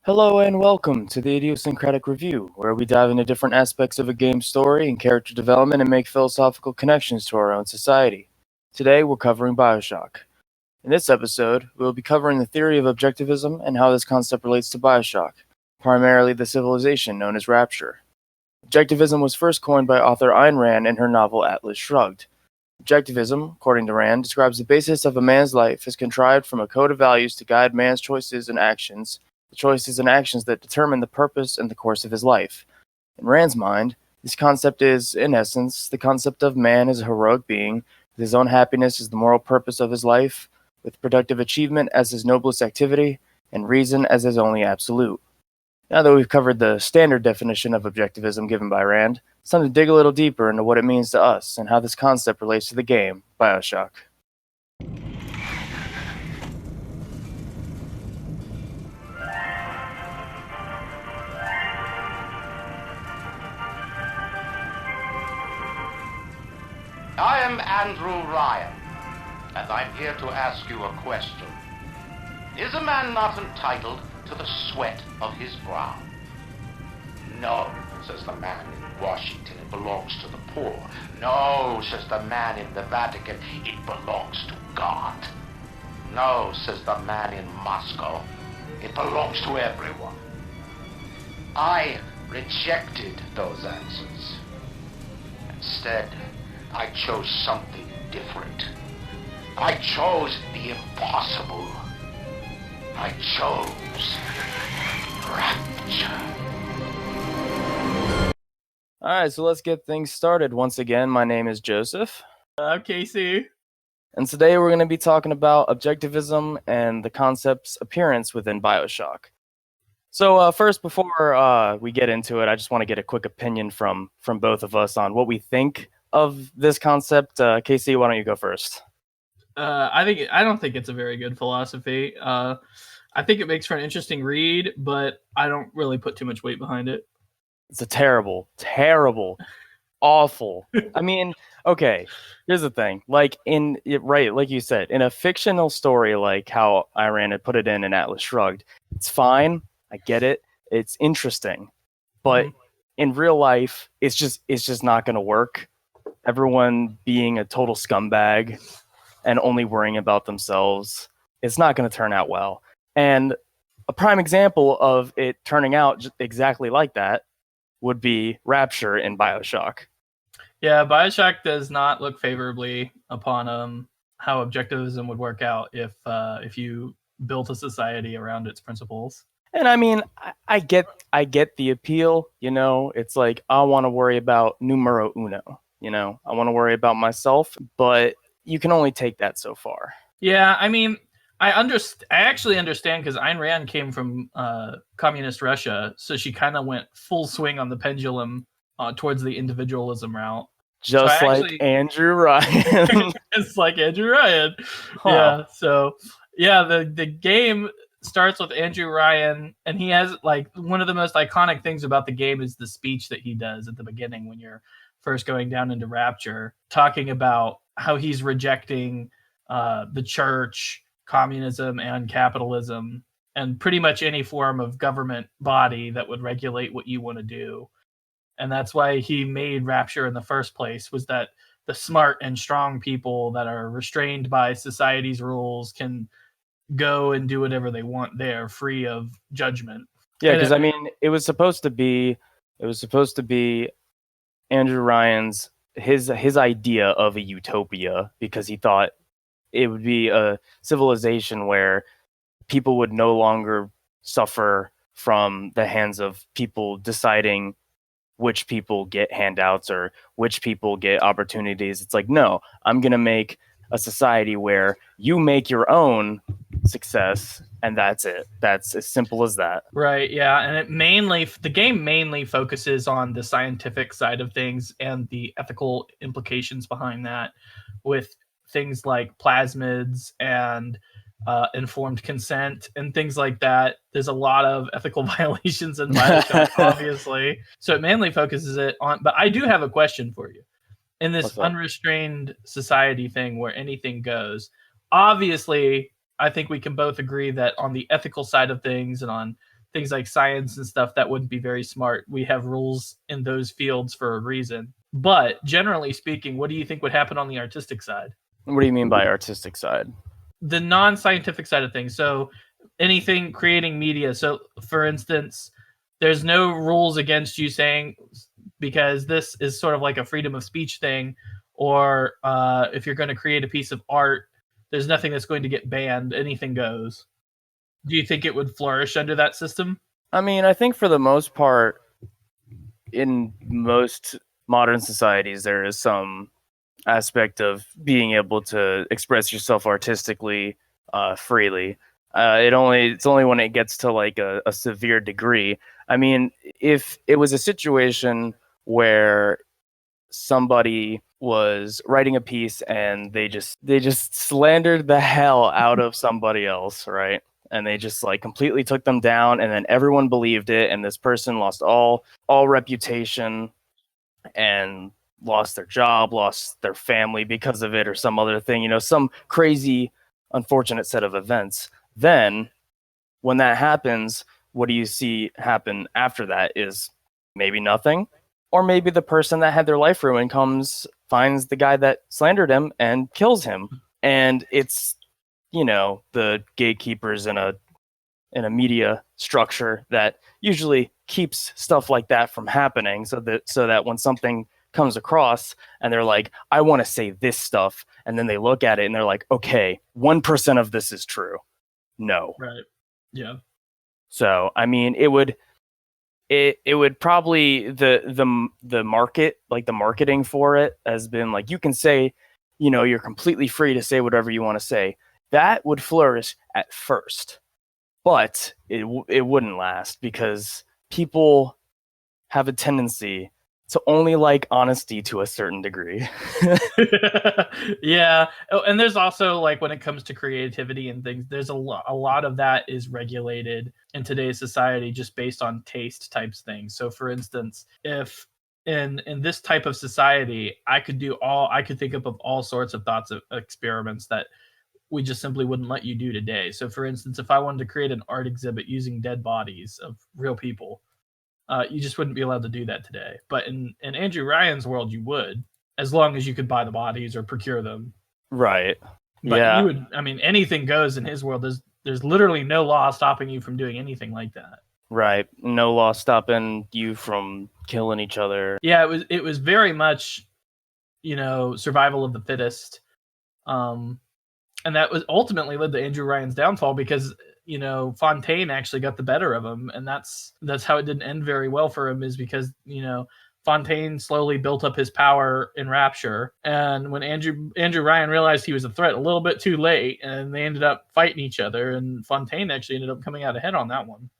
Hello and welcome to the Idiosyncratic Review, where we dive into different aspects of a game's story and character development and make philosophical connections to our own society. Today we're covering Bioshock. In this episode, we will be covering the theory of objectivism and how this concept relates to Bioshock, primarily the civilization known as Rapture. Objectivism was first coined by author Ayn Rand in her novel Atlas Shrugged. Objectivism, according to Rand, describes the basis of a man's life as contrived from a code of values to guide man's choices and actions, the choices and actions that determine the purpose and the course of his life. In Rand's mind, this concept is, in essence, the concept of man as a heroic being, with his own happiness as the moral purpose of his life, with productive achievement as his noblest activity, and reason as his only absolute. Now that we've covered the standard definition of objectivism given by Rand, it's time to dig a little deeper into what it means to us and how this concept relates to the game, Bioshock. I am Andrew Ryan, and I'm here to ask you a question. Is a man not entitled to the sweat of his brow? No, says the man in Washington, it belongs to the poor. No, says the man in the Vatican, it belongs to God. No, says the man in Moscow, it belongs to everyone. I rejected those answers. Instead, I chose something different. I chose the impossible. I chose rapture. Alright, so let's get things started. Once again, my name is Joseph. I'm Casey. And today we're going to be talking about objectivism and the concept's appearance within Bioshock. So first, before we get into it, I just want to get a quick opinion from both of us on what we think of this concept. Casey, why don't you go first? I don't think it's a very good philosophy. I think it makes for an interesting read, but I don't really put too much weight behind it. It's a terrible, awful. I mean, okay, here's the thing. Like like you said, in a fictional story like how Iran had put it in Atlas Shrugged, it's fine. I get it. It's interesting. But in real life, it's just not going to work. Everyone being a total scumbag and only worrying about themselves, it's not going to turn out well. And a prime example of it turning out exactly like that would be Rapture in Bioshock. Yeah, Bioshock does not look favorably upon how objectivism would work out if you built a society around its principles. And I mean, I get the appeal. You know, it's like I want to worry about numero uno. You know, I want to worry about myself, but you can only take that so far. Yeah, I mean, I actually understand because Ayn Rand came from communist Russia, so she kind of went full swing on the pendulum towards the individualism route. Just so like Andrew Ryan. It's like Andrew Ryan. Huh. Yeah, so yeah, the game starts with Andrew Ryan, and he has like one of the most iconic things about the game is the speech that he does at the beginning when you're first going down into Rapture, talking about how he's rejecting the church, communism, and capitalism, and pretty much any form of government body that would regulate what you want to do. And that's why he made Rapture in the first place, was that the smart and strong people that are restrained by society's rules can go and do whatever they want there, free of judgment. Yeah, because I mean, it was supposed to be Andrew Ryan's his idea of a utopia, because he thought it would be a civilization where people would no longer suffer from the hands of people deciding which people get handouts or which people get opportunities. It's like, no, I'm going to make a society where you make your own success, and that's it. That's as simple as that. Right, yeah, and the game mainly focuses on the scientific side of things and the ethical implications behind that, with things like plasmids and informed consent and things like that. There's a lot of ethical violations in Bioshock, obviously. So it mainly focuses it on, but I do have a question for you. In this unrestrained society thing where anything goes, obviously, I think we can both agree that on the ethical side of things and on things like science and stuff, that wouldn't be very smart. We have rules in those fields for a reason. But generally speaking, what do you think would happen on the artistic side? What do you mean by artistic side? The non-scientific side of things. So anything creating media. So for instance, there's no rules against you saying, because this is sort of like a freedom of speech thing, or if you're going to create a piece of art, there's nothing that's going to get banned. Anything goes. Do you think it would flourish under that system? I mean, I think for the most part, in most modern societies, there is some aspect of being able to express yourself artistically freely. It's only when it gets to like a severe degree. I mean, if it was a situation where somebody was writing a piece and they just slandered the hell out of somebody else, right? And they just like completely took them down, and then everyone believed it, and this person lost all reputation and lost their job, lost their family because of it, or some other thing, some crazy, unfortunate set of events. Then when that happens, what do you see happen after that is maybe nothing, or maybe the person that had their life ruined finds the guy that slandered him and kills him. And it's, the gatekeepers in a media structure that usually keeps stuff like that from happening, so that when something comes across and they're like, I want to say this stuff, and then they look at it and they're like, okay, 1% of this is true. No. Right. Yeah. So, I mean, it would probably the market, like the marketing for it has been like, you can say, you're completely free to say whatever you want to say. That would flourish at first, but it wouldn't last, because people have a tendency to only like honesty to a certain degree. Yeah. Oh, and there's also, like, when it comes to creativity and things, there's a lot of that is regulated in today's society just based on taste types things. So for instance, if in this type of society, I could think up of all sorts of thoughts of experiments that we just simply wouldn't let you do today. So for instance, if I wanted to create an art exhibit using dead bodies of real people, you just wouldn't be allowed to do that today. But in Andrew Ryan's world, you would, as long as you could buy the bodies or procure them. Right. But yeah. you would, I mean, anything goes in his world. There's literally no law stopping you from doing anything like that. Right. No law stopping you from killing each other. Yeah, it was very much, survival of the fittest. And that was ultimately led to Andrew Ryan's downfall, because Fontaine actually got the better of him, and that's how it didn't end very well for him, is because Fontaine slowly built up his power in Rapture, and when Andrew Ryan realized he was a threat a little bit too late, and they ended up fighting each other, and Fontaine actually ended up coming out ahead on that one.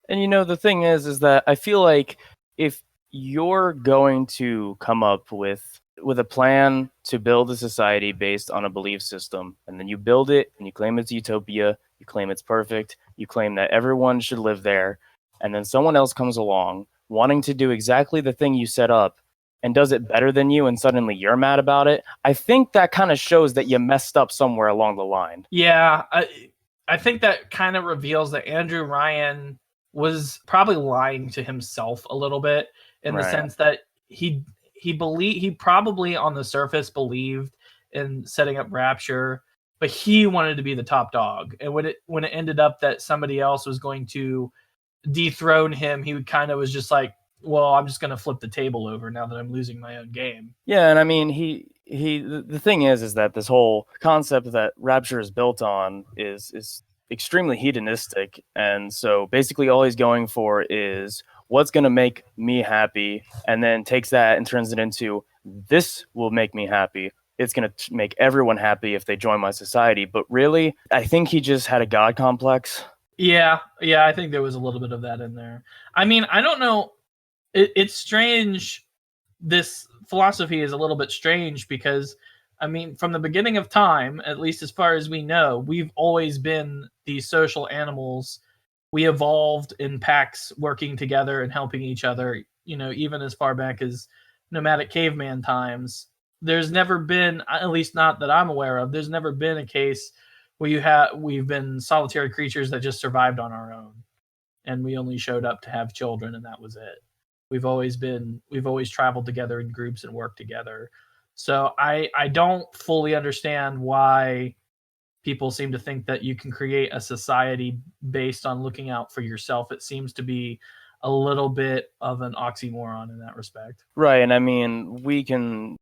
And the thing is that I feel like if you're going to come up with a plan to build a society based on a belief system, and then you build it and you claim it's utopia, you claim it's perfect, you claim that everyone should live there, and then someone else comes along wanting to do exactly the thing you set up and does it better than you, and suddenly you're mad about it, I think that kind of shows that you messed up somewhere along the line. Yeah, I think that kind of reveals that Andrew Ryan was probably lying to himself a little bit, in the sense that he probably on the surface believed in setting up Rapture, but he wanted to be the top dog. And when it ended up that somebody else was going to dethrone him, he kind of was just like, well, I'm just going to flip the table over now that I'm losing my own game. Yeah, and I mean, the thing is that this whole concept that Rapture is built on is extremely hedonistic, and so basically all he's going for is what's going to make me happy, and then takes that and turns it into, this will make me happy. It's going to make everyone happy if they join my society. But really, I think he just had a God complex. Yeah, I think there was a little bit of that in there. I mean, I don't know. It's strange. This philosophy is a little bit strange because, I mean, from the beginning of time, at least as far as we know, we've always been these social animals. We evolved in packs, working together and helping each other, even as far back as nomadic caveman times. There's never been, at least not that I'm aware of, there's never been a case where we've been solitary creatures that just survived on our own. and we only showed up to have children, and that was it. We've always traveled together in groups and worked together. So I don't fully understand why people seem to think that you can create a society based on looking out for yourself. It seems to be a little bit of an oxymoron in that respect. Right, and I mean we can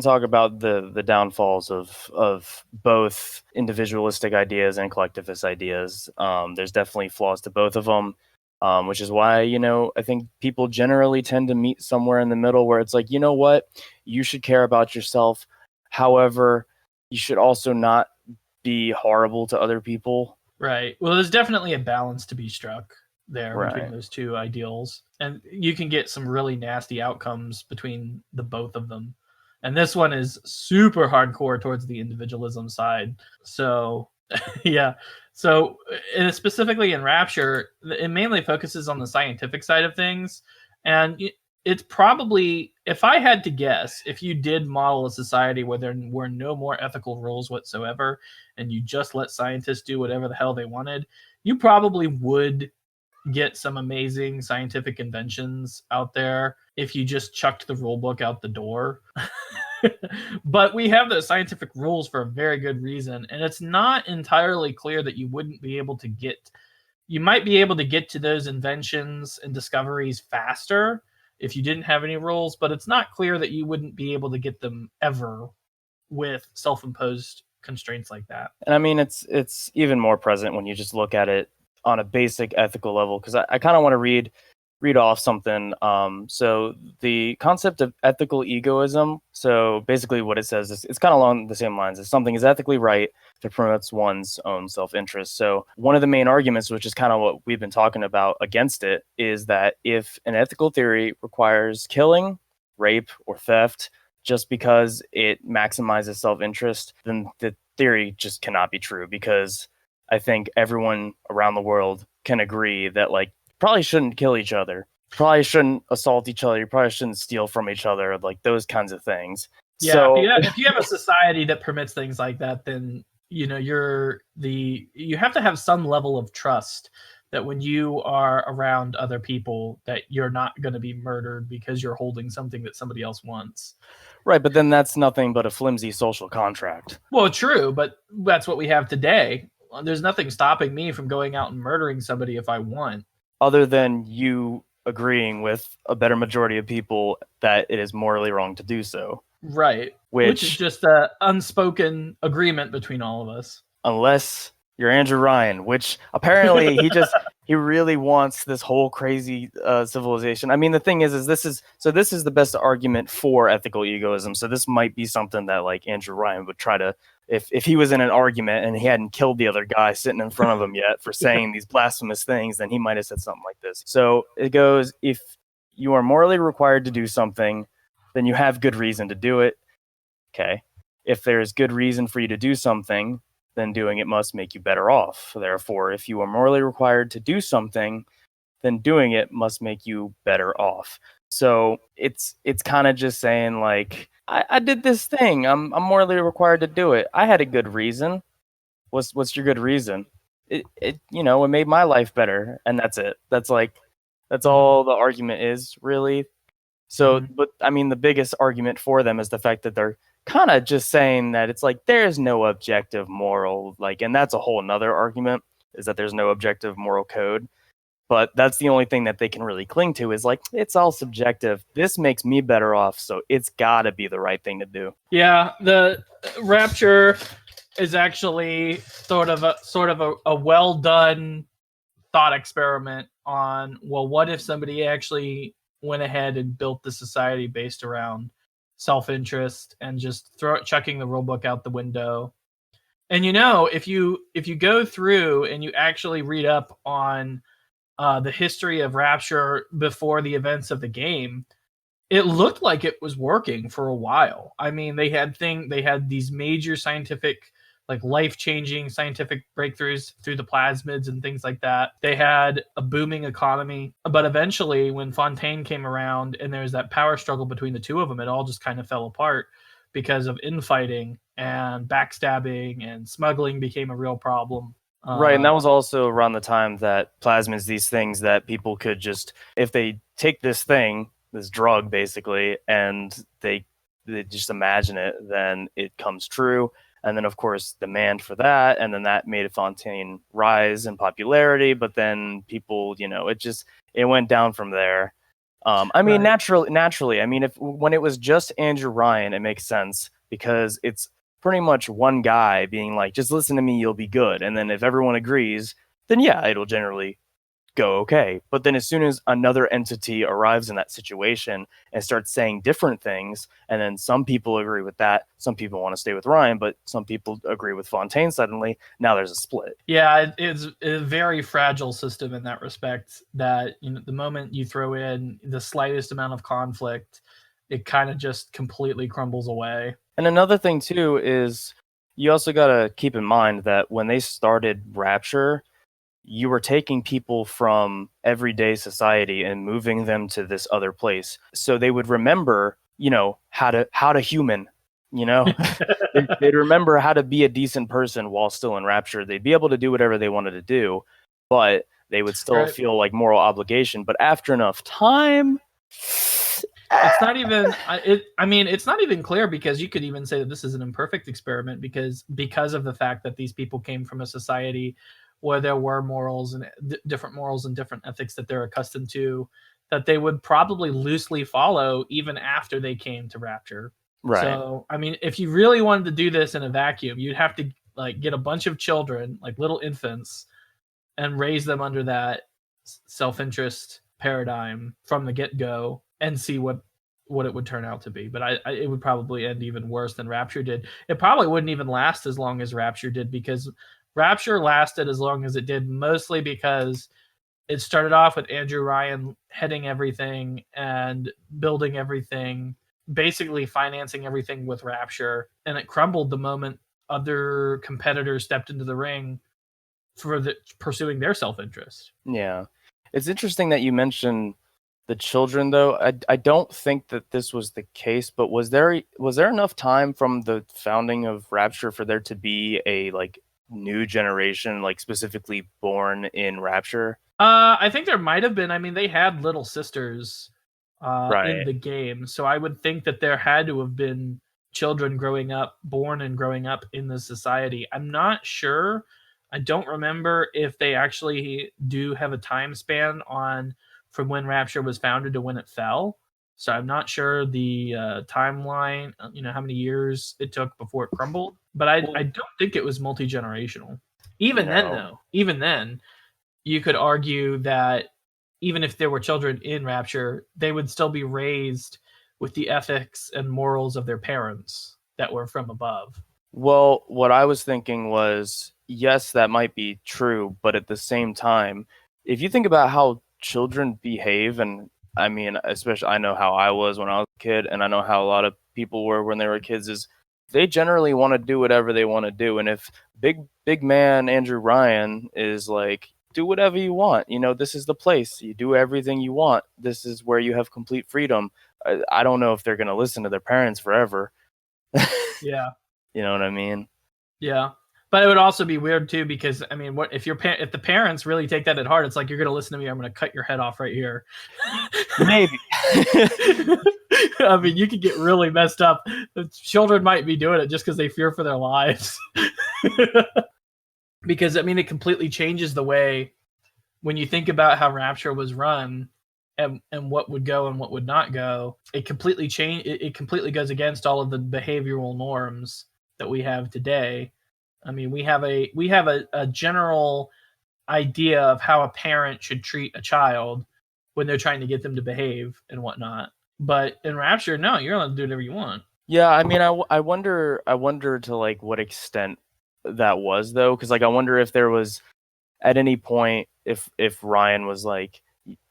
talk about the downfalls of both individualistic ideas and collectivist ideas. There's definitely flaws to both of them, which is why I think people generally tend to meet somewhere in the middle where it's like, you know what, you should care about yourself. However, you should also not be horrible to other people. Right. Well, there's definitely a balance to be struck there Right. between those two ideals, and you can get some really nasty outcomes between the both of them. And this one is super hardcore towards the individualism side. So, yeah. So, specifically in Rapture, it mainly focuses on the scientific side of things, and it's probably, if I had to guess, if you did model a society where there were no more ethical rules whatsoever, and you just let scientists do whatever the hell they wanted, you probably would get some amazing scientific inventions out there if you just chucked the rule book out the door. But we have those scientific rules for a very good reason, and it's not entirely clear that you wouldn't be able to you might be able to get to those inventions and discoveries faster if you didn't have any rules, but it's not clear that you wouldn't be able to get them ever with self-imposed constraints like that. And I mean, it's even more present when you just look at it on a basic ethical level, because I kind of want to read off something. So the concept of ethical egoism, so basically what it says is, it's kind of along the same lines, is something is ethically right that promotes one's own self-interest. So one of the main arguments, which is kind of what we've been talking about against it, is that if an ethical theory requires killing, rape, or theft just because it maximizes self-interest, then the theory just cannot be true, because I think everyone around the world can agree that, like, probably shouldn't kill each other, probably shouldn't assault each other, you probably shouldn't steal from each other, like those kinds of things. Yeah, so if you have a society that permits things like that, then you have to have some level of trust that when you are around other people that you're not going to be murdered because you're holding something that somebody else wants. Right, but then that's nothing but a flimsy social contract. Well, true, but that's what we have today. There's nothing stopping me from going out and murdering somebody if I want. Other than you agreeing with a better majority of people that it is morally wrong to do so. Right. Which is just an unspoken agreement between all of us. Unless you're Andrew Ryan, which apparently he really wants this whole crazy civilization. I mean, the thing is this is the best argument for ethical egoism. So this might be something that, like, Andrew Ryan would try to, if he was in an argument and he hadn't killed the other guy sitting in front of him yet for saying these blasphemous things, then he might have said something like this. So it goes, if you are morally required to do something, then you have good reason to do it. Okay. If there's good reason for you to do something, then doing it must make you better off. Therefore, if you are morally required to do something, then doing it must make you better off. So it's kind of just saying, like, I did this thing. I'm morally required to do it. I had a good reason. What's your good reason? It made my life better, and that's it. That's all the argument is, really. So, but I mean, the biggest argument for them is the fact that they're kind of just saying that it's like there's no objective moral, like, and that's a whole another argument, is that there's no objective moral code. But that's the only thing that they can really cling to, is like, it's all subjective. This makes me better off, so it's got to be the right thing to do. Yeah, the Rapture is actually sort of a well done thought experiment on, well, what if somebody actually went ahead and built the society based around self-interest and just chucking the rule book out the window. And if you go through and you actually read up on the history of Rapture before the events of the game, it looked like it was working for a while. I mean, they had these major scientific, like, life-changing scientific breakthroughs through the plasmids and things like that. They had a booming economy, but eventually when Fontaine came around and there was that power struggle between the two of them, it all just kind of fell apart because of infighting and backstabbing, and smuggling became a real problem. Right, and that was also around the time that plasmids, these things that people could just, if they take this thing, this drug basically, and they just imagine it, then it comes true. And then, of course, demand for that, and then that made Fontaine rise in popularity. But then people, it went down from there. I mean, Right. naturally. I mean, if when it was just Andrew Ryan, it makes sense because it's pretty much one guy being like, "Just listen to me, you'll be good." And then if everyone agrees, then yeah, it'll generally go okay. But then as soon as another entity arrives in that situation and starts saying different things, and then some people agree with that, some people want to stay with Ryan, but some people agree with Fontaine suddenly, now there's a split. Yeah, it's a very fragile system in that respect. That the moment you throw in the slightest amount of conflict, it kind of just completely crumbles away. And another thing too is you also got to keep in mind that when they started Rapture, you were taking people from everyday society and moving them to this other place so they would remember how to human. They'd remember how to be a decent person while still in Rapture. They'd be able to do whatever they wanted to do, but they would still Right. feel like moral obligation. But after enough time, It's not even it's not even clear, because you could even say that this is an imperfect experiment because of the fact that these people came from a society where there were morals and different morals and different ethics that they're accustomed to, that they would probably loosely follow even after they came to Rapture. right. So, I mean, if you really wanted to do this in a vacuum, you'd have to get a bunch of children, like little infants, and raise them under that self-interest paradigm from the get-go and see what it would turn out to be. But it would probably end even worse than Rapture did. It probably wouldn't even last as long as Rapture did, because Rapture lasted as long as it did mostly because it started off with Andrew Ryan heading everything and building everything, basically financing everything with Rapture, and it crumbled the moment other competitors stepped into the ring for pursuing their self-interest. Yeah. It's interesting that you mentioned the children, though. I don't think that this was the case, but was there enough time from the founding of Rapture for there to be a new generation, specifically born in Rapture? I think there might have been. I mean, they had little sisters in Right. the game, so I would think that there had to have been children born and growing up in the society. I'm not sure. I don't remember if they actually do have a time span on from when Rapture was founded to when it fell. So I'm not sure the timeline, how many years it took before it crumbled. But I don't think it was multi-generational. Even then, No. though, you could argue that even if there were children in Rapture, they would still be raised with the ethics and morals of their parents that were from above. Well, what I was thinking was, yes, that might be true, but at the same time, if you think about how children behave, and I mean, especially I know how I was when I was a kid, and I know how a lot of people were when they were kids, is they generally want to do whatever they want to do. And if big man Andrew Ryan is like, do whatever you want, this is the place. You do everything you want. This is where you have complete freedom. I don't know if they're going to listen to their parents forever. Yeah. You know what I mean? Yeah. But it would also be weird too, because I mean, what if if the parents really take that at heart? It's like, you're going to listen to me, I'm going to cut your head off right here. Maybe. I mean, you could get really messed up. The children might be doing it just because they fear for their lives. Because I mean, it completely changes the way, when you think about how Rapture was run and what would go and what would not go. It completely it completely goes against all of the behavioral norms that we have today. I mean, we have a general idea of how a parent should treat a child when they're trying to get them to behave and whatnot. But in Rapture, no, you're allowed to do whatever you want. Yeah, I mean, I wonder to what extent that was, though, because I wonder if there was at any point if Ryan was like,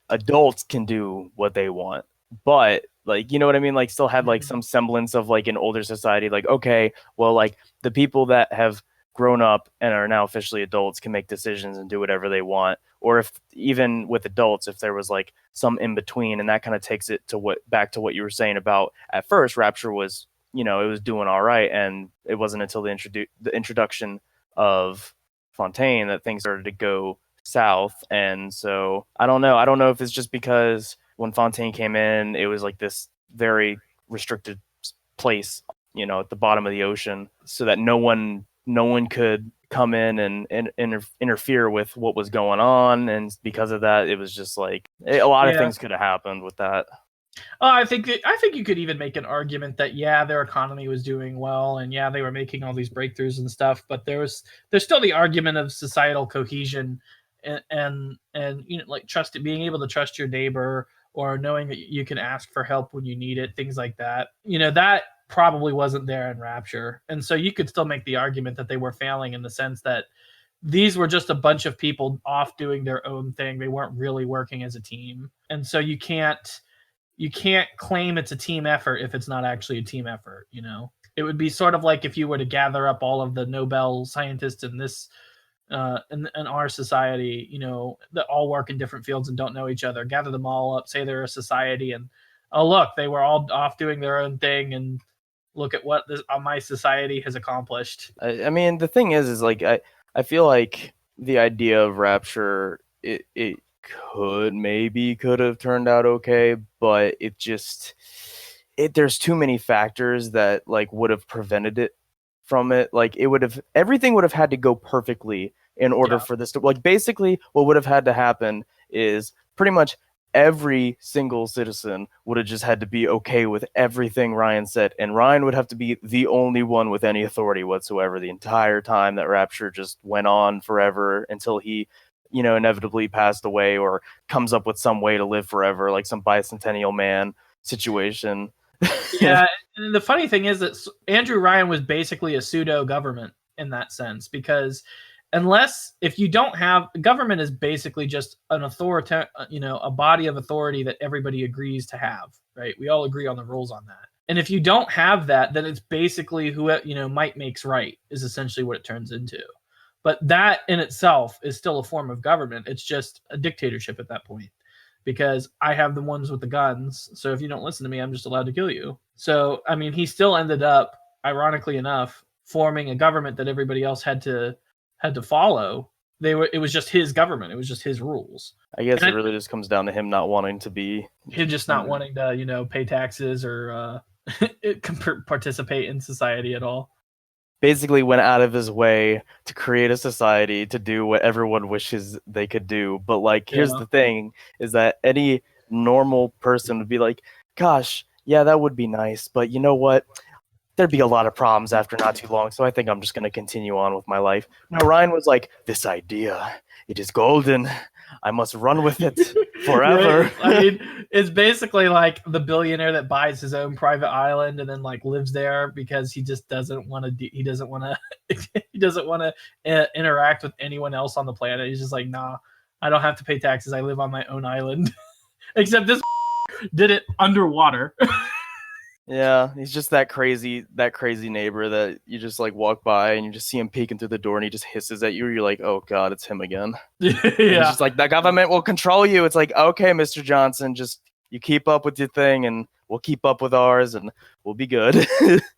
adults can do what they want, but you know what I mean, still had some semblance of an older society, okay, well, the people that have grown up and are now officially adults can make decisions and do whatever they want. Or if even with adults, if there was some in between, and that kind of takes it to back to what you were saying about at first Rapture was, it was doing all right, and it wasn't until the introduction of Fontaine that things started to go south. And so I don't know if it's just because when Fontaine came in, it was like this very restricted place, at the bottom of the ocean, so that no one could come in and interfere with what was going on. And because of that, it was just like a lot of things could have happened with that. I think you could even make an argument that their economy was doing well, and they were making all these breakthroughs and stuff, but there's still the argument of societal cohesion and like being able to trust your neighbor, or knowing that you can ask for help when you need it, things like that. That probably wasn't there in Rapture, and so you could still make the argument that they were failing in the sense that these were just a bunch of people off doing their own thing. They weren't really working as a team, and so you can't claim it's a team effort if it's not actually a team effort. It would be sort of like if you were to gather up all of the Nobel scientists in this in our society, that all work in different fields and don't know each other, gather them all up, say they're a society, and oh look, they were all off doing their own thing, and look at what my society has accomplished. I mean, the thing is like I feel like the idea of Rapture, it could have turned out okay, but there's too many factors that like would have prevented it from it. Like everything would have had to go perfectly in order for this to, like, basically what would have had to happen is pretty much every single citizen would have just had to be okay with everything Ryan said, and Ryan would have to be the only one with any authority whatsoever the entire time that Rapture just went on forever until he inevitably passed away or comes up with some way to live forever, like some bicentennial man situation. Yeah, and the funny thing is that Andrew Ryan was basically a pseudo government in that sense, because if you don't have government, is basically just an authority, a body of authority that everybody agrees to have, right? We all agree on the rules on that. And if you don't have that, then it's basically might makes right is essentially what it turns into. But that in itself is still a form of government. It's just a dictatorship at that point, because I have the ones with the guns. So if you don't listen to me, I'm just allowed to kill you. So, I mean, he still ended up, ironically enough, forming a government that everybody else had to follow. It was just his government. It was just his rules. I guess it really just comes down to him not wanting to be. Him just not wanting to, pay taxes or participate in society at all. Basically went out of his way to create a society to do what everyone wishes they could do. But like, here's the thing, is that any normal person would be like, gosh, yeah, that would be nice. But you know what? There'd be a lot of problems after not too long. So I think I'm just going to continue on with my life. No, Ryan was like, this idea, it is golden. I must run with it forever. I mean, it's basically like the billionaire that buys his own private island and then like lives there because he just doesn't want to. He doesn't want to interact with anyone else on the planet. He's just like, nah, I don't have to pay taxes. I live on my own island. Except this did it underwater. Yeah, he's just that crazy neighbor that you just like walk by and you just see him peeking through the door and he just hisses at you. You're like, oh god, it's him again. Yeah, he's just like, the government will control you. It's like, okay, Mr. Johnson, just you keep up with your thing and we'll keep up with ours and we'll be good.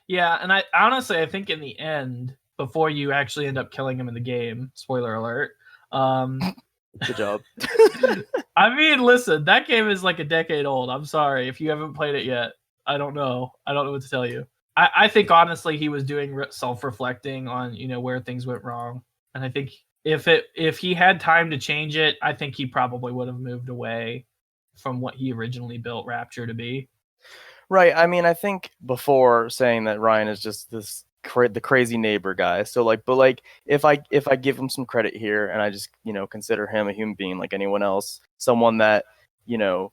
Yeah, and I honestly think in the end, before you actually end up killing him in the game, spoiler alert. Good job. I mean, listen, that game is like a decade old. I'm sorry if you haven't played it yet. I don't know what to tell you. I think honestly he was doing self-reflecting on where things went wrong, and I think if he had time to change it, I think he probably would have moved away from what he originally built Rapture to be. Right. I mean, I think before saying that Ryan is just the crazy neighbor guy. So like, but like if I give him some credit here and I just consider him a human being like anyone else, someone that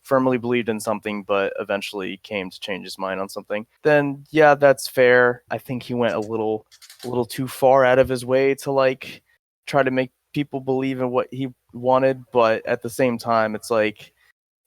firmly believed in something, but eventually came to change his mind on something, then yeah, that's fair. I think he went a little too far out of his way to like try to make people believe in what he wanted. But at the same time, it's like,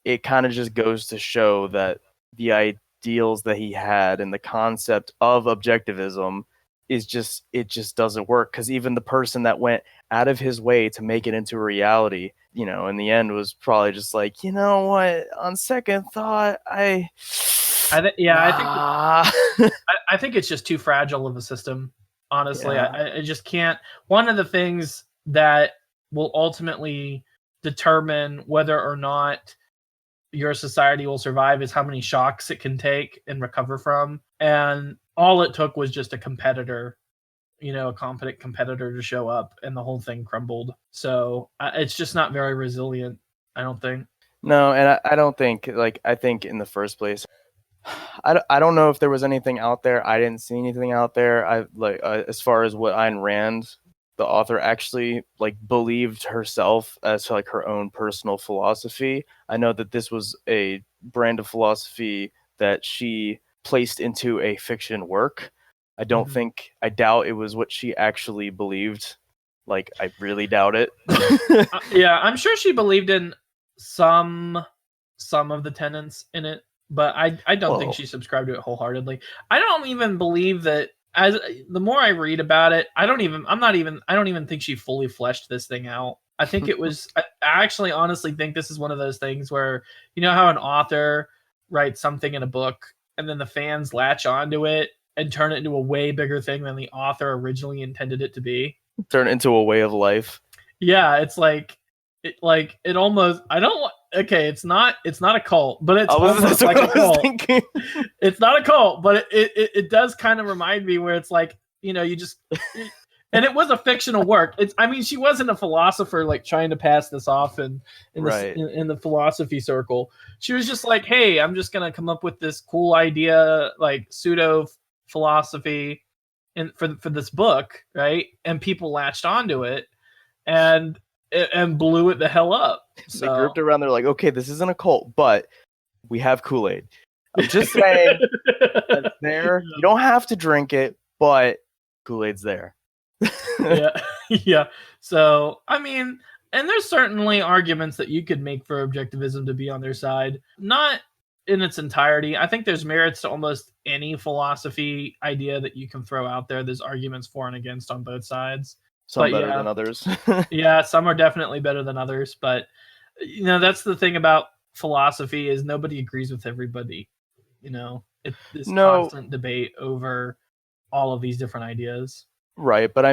it kind of just goes to show that the ideals that he had and the concept of objectivism it just doesn't work. Because even the person that went out of his way to make it into a reality, in the end was probably just like, you know what, on second thought, I think it's just too fragile of a system. Honestly, yeah. I just can't. One of the things that will ultimately determine whether or not your society will survive is how many shocks it can take and recover from. And all it took was just a competitor, a competent competitor to show up, and the whole thing crumbled. So it's just not very resilient, I don't think. No, and I don't think, I think in the first place, I don't know if there was anything out there. I didn't see anything out there. As far as what Ayn Rand, the author, actually believed herself as to her own personal philosophy. I know that this was a brand of philosophy that she placed into a fiction work. I don't think, I doubt it was what she actually believed. I really doubt it. Yeah, I'm sure she believed in some of the tenets in it, but I don't think she subscribed to it wholeheartedly. I don't even believe that. As the more I read about it, I don't even think she fully fleshed this thing out. I think it was. I actually honestly think this is one of those things where, how an author writes something in a book and then the fans latch onto it and turn it into a way bigger thing than the author originally intended it to be. Turn it into a way of life. Yeah, it's it almost. I don't. Okay, it's not a cult, but it's almost like a cult. It's not a cult, but it does kind of remind me where it's you just. And it was a fictional work. She wasn't a philosopher trying to pass this off in the philosophy circle. She was just hey, I'm just gonna come up with this cool idea, pseudo philosophy, for this book, right? And people latched onto it, and blew it the hell up. So they grouped around. They're okay, this isn't a cult, but we have Kool-Aid. I'm just saying, it's there. You don't have to drink it, but Kool-Aid's there. Yeah. So and there's certainly arguments that you could make for objectivism to be on their side. Not in its entirety. I think there's merits to almost any philosophy idea that you can throw out there. There's arguments for and against on both sides. Some better than others. Yeah, some are definitely better than others. But that's the thing about philosophy, is nobody agrees with everybody. It's this constant debate over all of these different ideas. Right, but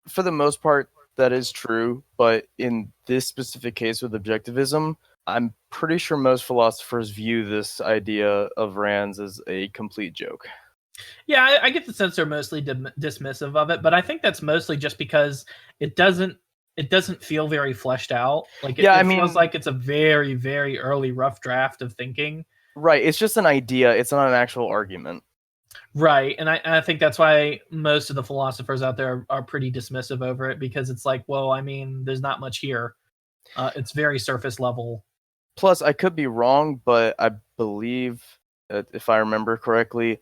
for the most part, that is true. But in this specific case with objectivism, I'm pretty sure most philosophers view this idea of Rand's as a complete joke. Yeah, I get the sense they're mostly dismissive of it, but I think that's mostly just because it doesn't feel very fleshed out. It feels like it's a very, very early rough draft of thinking. Right, it's just an idea. It's not an actual argument. Right, and I think that's why most of the philosophers out there are pretty dismissive over it, because it's there's not much here. It's very surface level. Plus, I could be wrong, but I believe, if I remember correctly,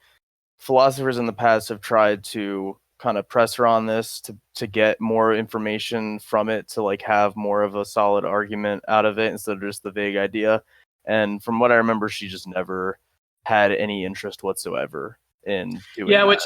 philosophers in the past have tried to kind of press her on this to get more information from it, to have more of a solid argument out of it instead of just the vague idea. And from what I remember, she just never had any interest whatsoever in doing that. Which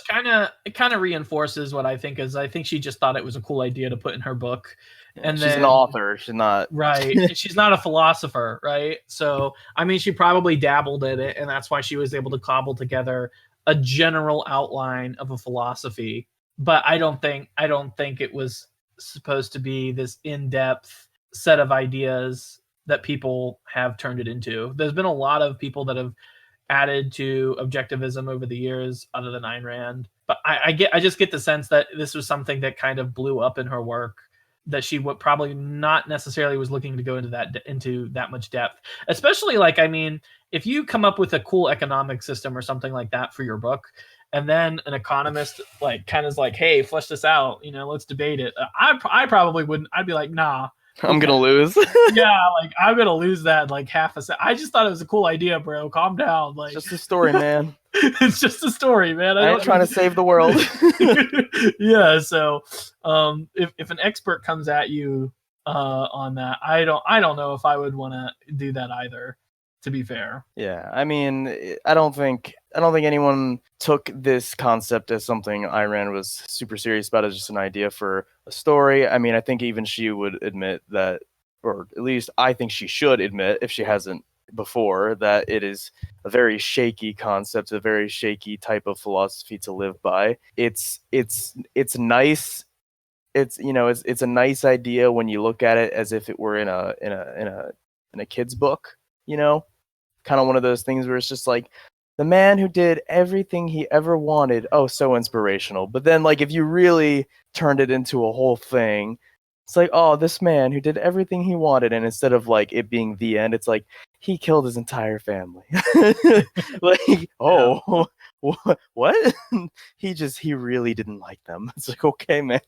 kind of reinforces what I think she just thought it was a cool idea to put in her book. And she's an author. She's not right. She's not a philosopher, right? So she probably dabbled in it, and that's why she was able to cobble together a general outline of a philosophy. But I don't think it was supposed to be this in-depth set of ideas that people have turned it into. There's been a lot of people that have added to objectivism over the years, other than Ayn Rand. But I just get the sense that this was something that kind of blew up in her work, that she would probably not necessarily was looking to go into that much depth. Especially if you come up with a cool economic system or something like that for your book, and then an economist hey, flesh this out, let's debate it. I probably wouldn't. I'd be like, nah. I'm gonna lose. Yeah, I'm gonna lose that half a second. I just thought it was a cool idea, bro. Calm down. It's just a story, man. It's just a story, man. I ain't trying to save the world. Yeah. So, if an expert comes at you on that, I don't know if I would want to do that either, to be fair. Yeah, I don't think anyone took this concept as something Ayn Rand was super serious about, as just an idea for a story. I think even she would admit that, or at least I think she should admit, if she hasn't before, that it is a very shaky concept, a very shaky type of philosophy to live by. It's nice it's it's a nice idea when you look at it as if it were in a kid's book, kind of one of those things where it's just like the man who did everything he ever wanted. Oh, so inspirational. But then, like, if you really turned it into a whole thing, it's like, oh, this man who did everything he wanted, and instead of like it being the end, it's like he killed his entire family. Like, oh, what? He really didn't like them. It's like, okay, man.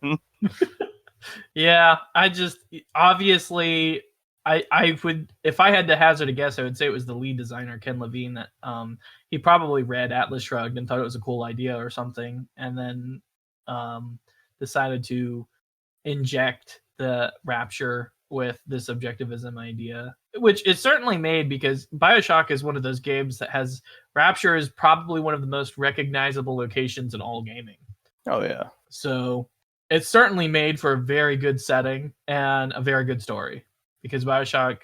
Yeah, I just obviously I would, if I had to hazard a guess, I would say it was the lead designer Ken Levine that he probably read Atlas Shrugged and thought it was a cool idea or something, and then decided to inject the Rapture with this objectivism idea, which is certainly made because Bioshock is one of those games that has Rapture is probably one of the most recognizable locations in all gaming. Oh yeah. So it's certainly made for a very good setting and a very good story because Bioshock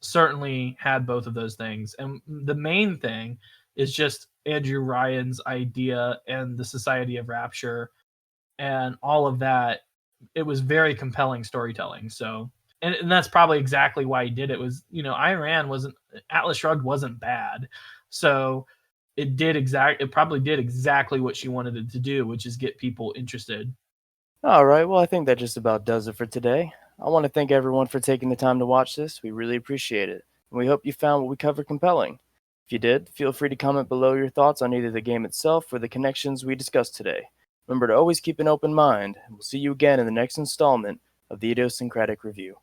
certainly had both of those things. And the main thing is just Andrew Ryan's idea and the Society of Rapture and all of that. It was very compelling storytelling. So, and that's probably exactly why he did it. Was, Atlas Shrugged wasn't bad. So it probably did exactly what she wanted it to do, which is get people interested. All right, well, I think that just about does it for today. I want to thank everyone for taking the time to watch this. We really appreciate it. And we hope you found what we covered compelling. If you did, feel free to comment below your thoughts on either the game itself or the connections we discussed today. Remember to always keep an open mind, and we'll see you again in the next installment of the Idiosyncratic Review.